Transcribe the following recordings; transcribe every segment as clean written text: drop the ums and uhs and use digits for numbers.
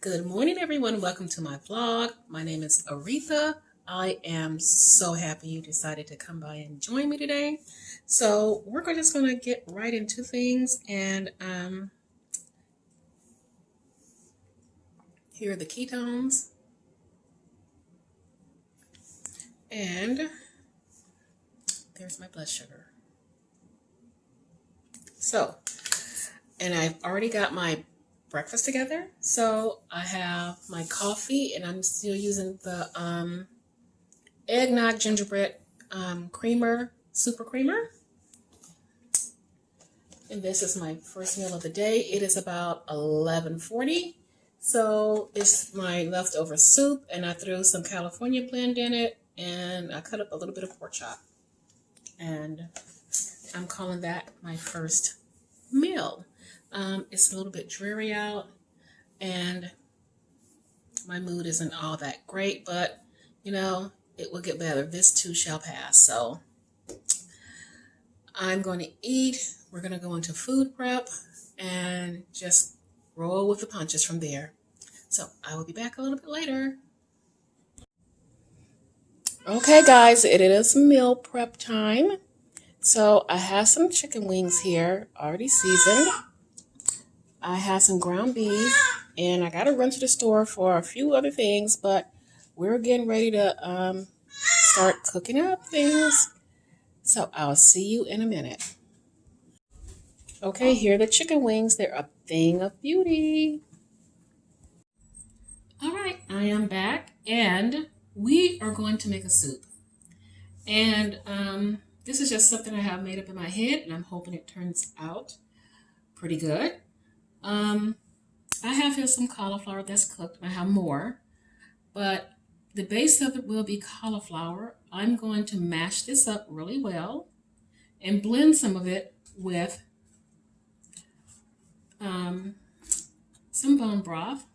Good morning, everyone. Welcome to my vlog. My name is Aretha. I am so happy you decided to come by and join me today. So we're just going to get right into things, and here are the ketones, and there's my blood sugar. So, and I've already got my breakfast together. So I have my coffee, and I'm still using the eggnog gingerbread creamer, super creamer. And this is my first meal of the day. It is about 11:40. So it's my leftover soup, and I threw some California blend in it, and I cut up a little bit of pork chop. And I'm calling that my first meal. It's a little bit dreary out, and my mood isn't all that great, but you know, it will get better. This too shall pass. So I'm going to eat. We're going to go into food prep and just roll with the punches from there. So I will be back a little bit later. Okay, guys, it is meal prep time. So I have some chicken wings here, already seasoned. I have some ground beef, and I got to run to the store for a few other things, but we're getting ready to start cooking up things. So I'll see you in a minute. Okay, here are the chicken wings. They're a thing of beauty. All right, I am back, and we are going to make a soup. And this is just something I have made up in my head, and I'm hoping it turns out pretty good. I have here some cauliflower that's cooked. I have more, but the base of it will be cauliflower. I'm going to mash this up really well and blend some of it with some bone broth.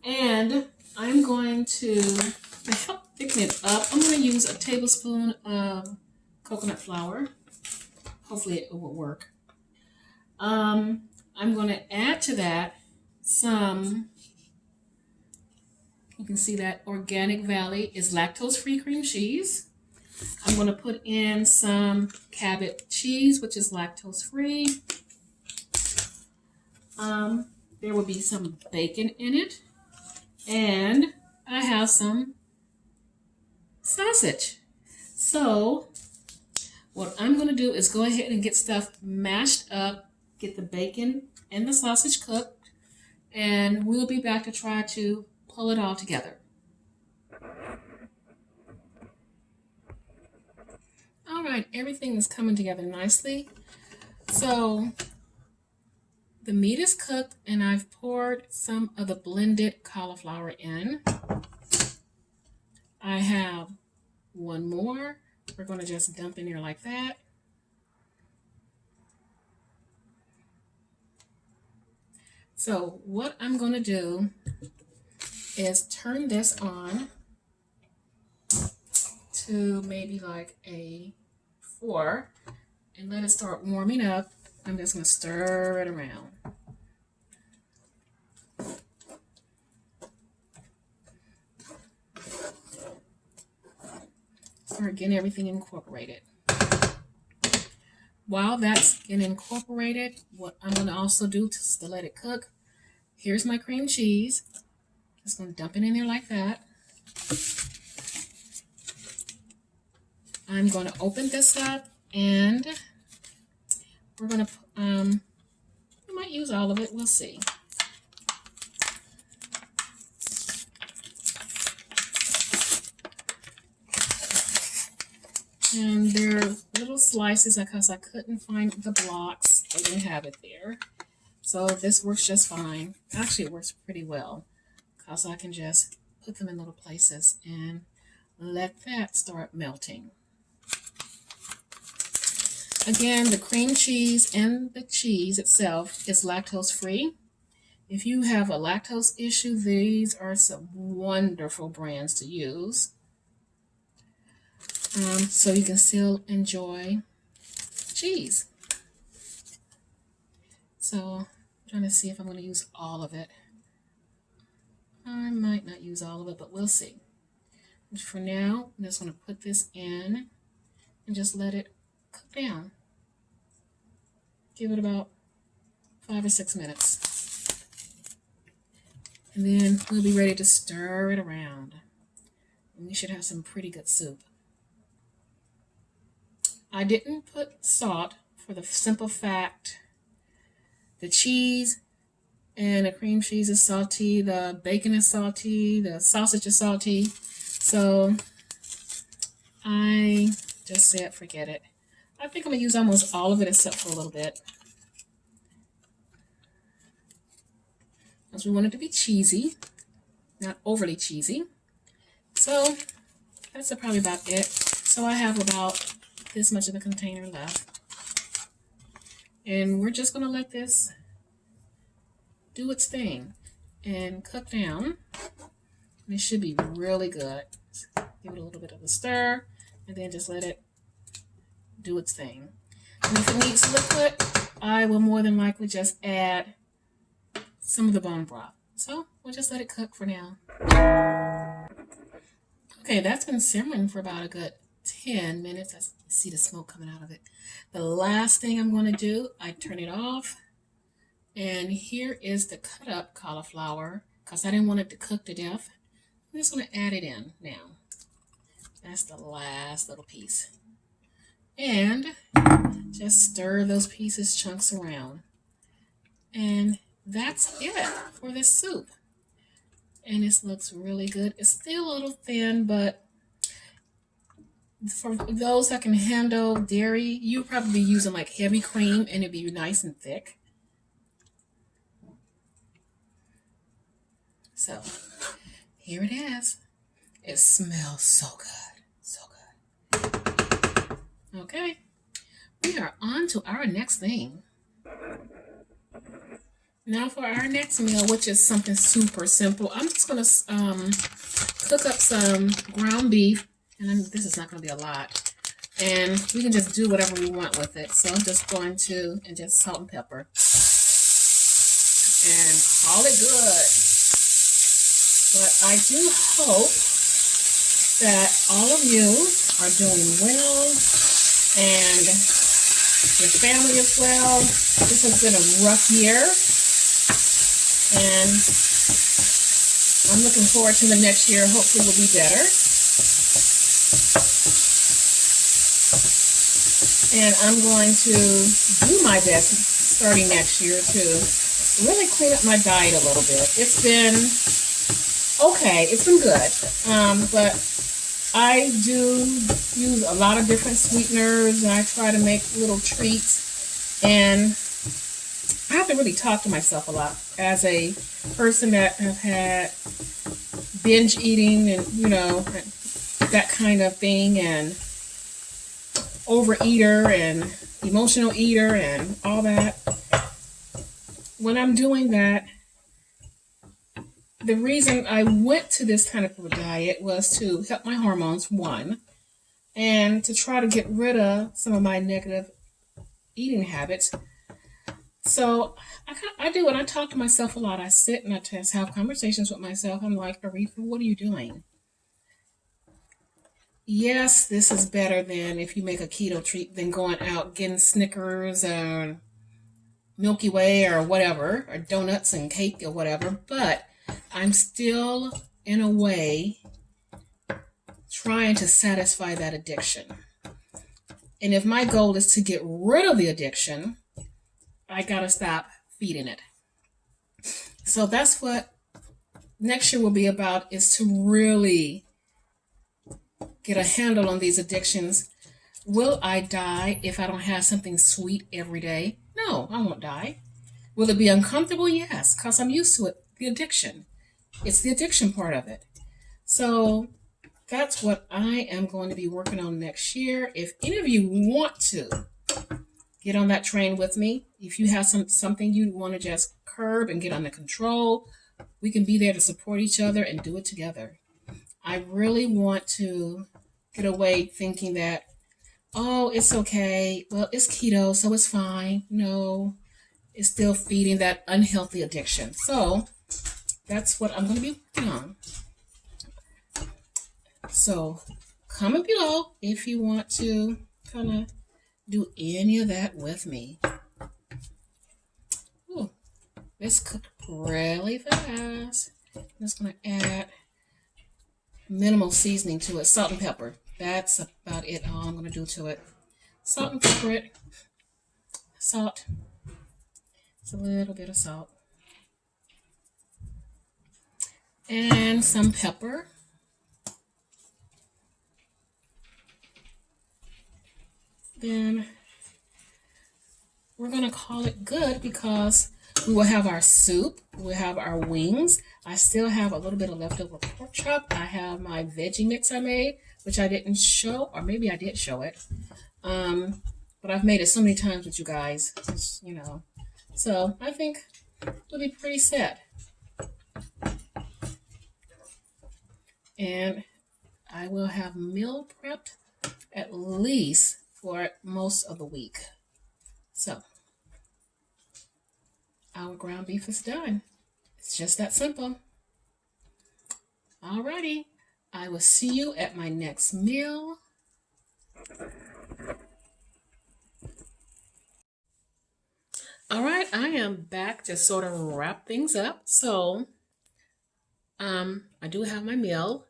And I'm going to help thicken it up. I'm going to use a tablespoon of coconut flour. Hopefully it will work. I'm going to add to that some, you can see that Organic Valley is lactose-free cream cheese. I'm going to put in some Cabot cheese, which is lactose-free. There will be some bacon in it. And I have some sausage. So what I'm going to do is go ahead and get stuff mashed up, get the bacon and the sausage cooked, and we'll be back to try to pull it all together. All right, everything is coming together nicely. So the meat is cooked, and I've poured some of the blended cauliflower in. I have one more. We're going to just dump in there like that. So what I'm going to do is turn this on to maybe like a 4 and let it start warming up. I'm just going to stir it around. Start getting everything incorporated. While that's getting incorporated, what I'm going to also do to let it cook, here's my cream cheese. Just going to dump it in there like that. I'm going to open this up, and we're going to, we might use all of it, we'll see. And they're little slices because I couldn't find the blocks. I didn't have it there. So this works just fine. Actually, it works pretty well because I can just put them in little places and let that start melting. Again, the cream cheese and the cheese itself is lactose free. If you have a lactose issue, these are some wonderful brands to use. So you can still enjoy cheese. So I'm trying to see if I'm going to use all of it. I might not use all of it, but we'll see. But for now, I'm just going to put this in and just let it cook down. Give it about 5 or 6 minutes. And then we'll be ready to stir it around. And we should have some pretty good soup. I didn't put salt for the simple fact the cheese and the cream cheese is salty, the bacon is salty, the sausage is salty. So I just said forget it. I think I'm going to use almost all of it except for a little bit. Because we want it to be cheesy, not overly cheesy. So that's probably about it. So I have about this much of the container left. And we're just going to let this do its thing and cook down. And it should be really good. Give it a little bit of a stir and then just let it do its thing. And if it needs liquid, I will more than likely just add some of the bone broth. So we'll just let it cook for now. Okay, that's been simmering for about a good 10 minutes. I see the smoke coming out of it. The last thing I'm going to do, I turn it off. And here is the cut up cauliflower because I didn't want it to cook to death. I'm just going to add it in now. That's the last little piece. And just stir those pieces, chunks around. And that's it for this soup. And this looks really good. It's still a little thin, but for those that can handle dairy, you'll probably be using like heavy cream and it'd be nice and thick. So here it is. It smells so good. So good. Okay. We are on to our next thing. Now for our next meal, which is something super simple, I'm just going to cook up some ground beef. And this is not going to be a lot. And we can just do whatever we want with it. So I'm just going to, and just salt and pepper. And call it good. But I do hope that all of you are doing well. And your family as well. This has been a rough year. And I'm looking forward to the next year. Hopefully it will be better. And I'm going to do my best starting next year to really clean up my diet a little bit. It's been okay. It's been good. But I do use a lot of different sweeteners, and I try to make little treats. And I have to really talk to myself a lot as a person that have had binge eating and, you know, that kind of thing, and overeater and emotional eater and all that. When I'm doing that, the reason I went to this kind of a diet was to help my hormones, one, and to try to get rid of some of my negative eating habits. So I do, and I talk to myself a lot. I sit and I just have conversations with myself. I'm like, Aretha, what are you doing? Yes, this is better than if you make a keto treat than going out getting Snickers or Milky Way or whatever, or donuts and cake or whatever. But I'm still, in a way, trying to satisfy that addiction. And if my goal is to get rid of the addiction, I gotta stop feeding it. So that's what next year will be about, is to really get a handle on these addictions. Will I die if I don't have something sweet every day? No, I won't die. Will it be uncomfortable? Yes, because I'm used to it, the addiction. It's the addiction part of it. So that's what I am going to be working on next year. If any of you want to get on that train with me. If you have something you want to just curb and get under control, we can be there to support each other and do it together. I really want to get away thinking that, oh, it's okay. Well, it's keto, so it's fine. No, it's still feeding that unhealthy addiction. So that's what I'm going to be working on. So comment below if you want to kind of do any of that with me. Ooh, this cooked really fast. I'm just going to add minimal seasoning to it. Salt and pepper. That's about it. All I'm going to do to it. Salt and pepper it. Salt. It's a little bit of salt. And some pepper. Then we're going to call it good because we will have our soup. We'll have our wings. I still have a little bit of leftover pork chop. I have my veggie mix I made, which I didn't show, or maybe I did show it. But I've made it so many times with you guys, you know. So I think we'll be pretty set. And I will have meal prepped at least for most of the week. So our ground beef is done. It's just that simple. Alrighty, I will see you at my next meal. All right, I am back to sort of wrap things up. So I do have my meal.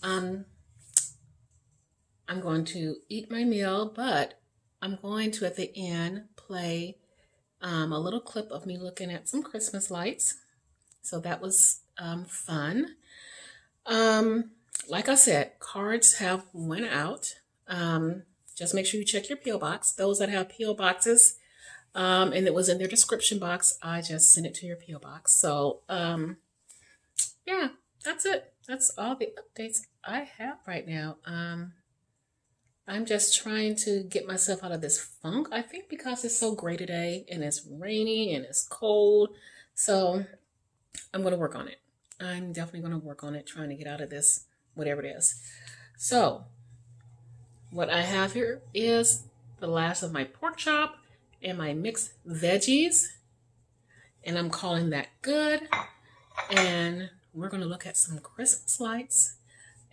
I'm going to eat my meal, but I'm going to, at the end, play a little clip of me looking at some Christmas lights. So that was fun. Like I said, cards have went out. Just make sure you check your P.O. box. Those that have P.O. boxes, and it was in their description box, I just sent it to your P.O. box. So, yeah, that's it. That's all the updates I have right now. I'm just trying to get myself out of this funk. I think because it's so gray today and it's rainy and it's cold. So I'm going to work on it. I'm definitely going to work on it, trying to get out of this, whatever it is. So what I have here is the last of my pork chop and my mixed veggies. And I'm calling that good. And we're going to look at some Christmas lights.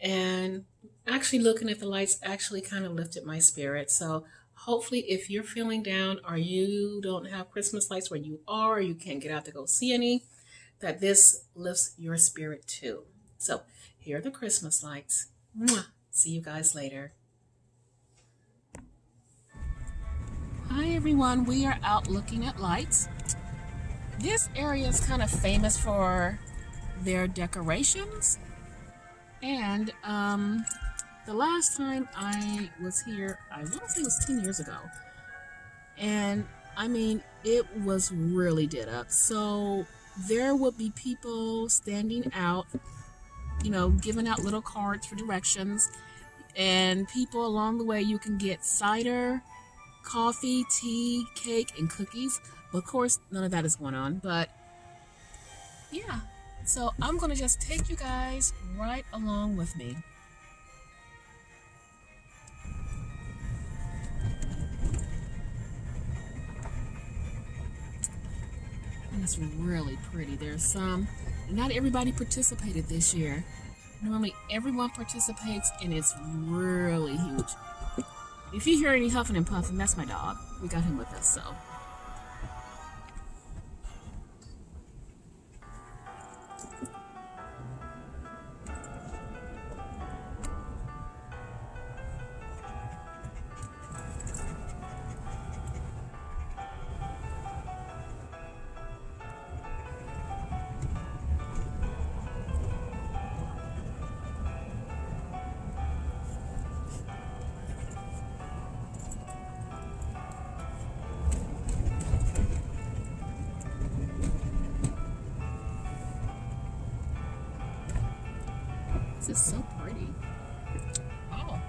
And actually looking at the lights actually kind of lifted my spirit. So hopefully if you're feeling down or you don't have Christmas lights where you are, or you can't get out to go see any, that this lifts your spirit too. So here are the Christmas lights. Mwah. See you guys later. Hi everyone, we are out looking at lights. This area is kind of famous for their decorations. And the last time I was here, I want to say it was 10 years ago. And I mean, it was really did up. So there would be people standing out, you know, giving out little cards for directions. And people along the way, you can get cider, coffee, tea, cake, and cookies. But of course, none of that is going on. But yeah. So I'm going to just take you guys right along with me. And it's really pretty. There's some, not everybody participated this year. Normally everyone participates and it's really huge. If you hear any huffing and puffing, that's my dog. We got him with us, so. This is so pretty. Oh.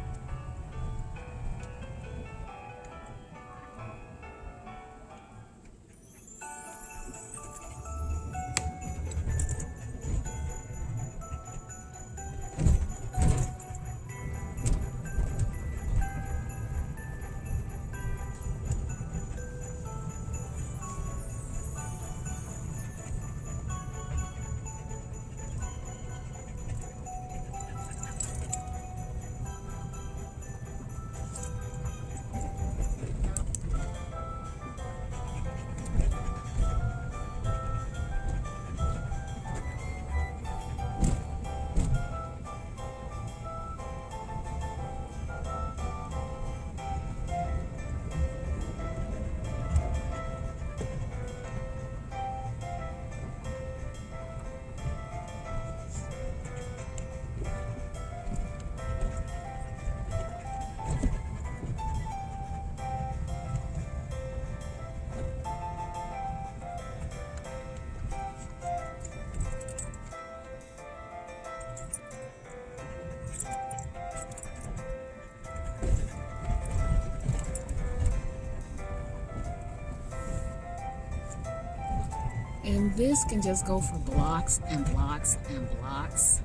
And this can just go for blocks and blocks and blocks.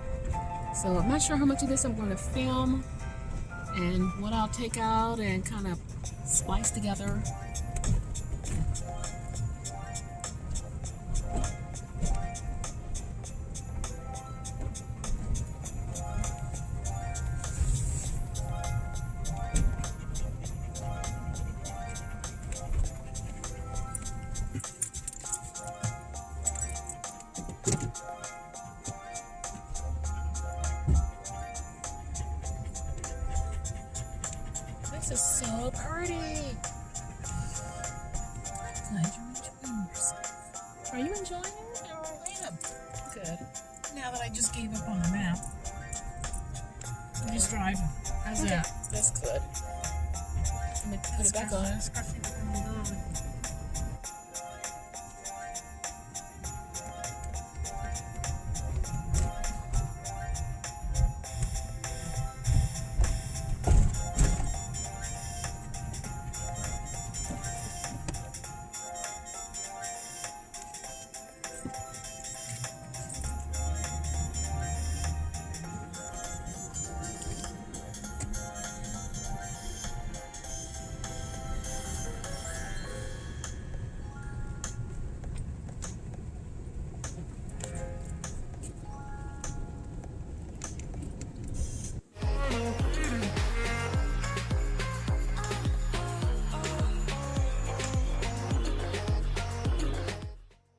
So I'm not sure how much of this I'm going to film and what I'll take out and kind of splice together. This is so pretty. Glad you're enjoying yourself. Are you enjoying it? Oh, yeah. Good. Now that I just gave up on the map, I'm just driving. How's that? That's good. Let me put it back on. Scruffy looking little dog.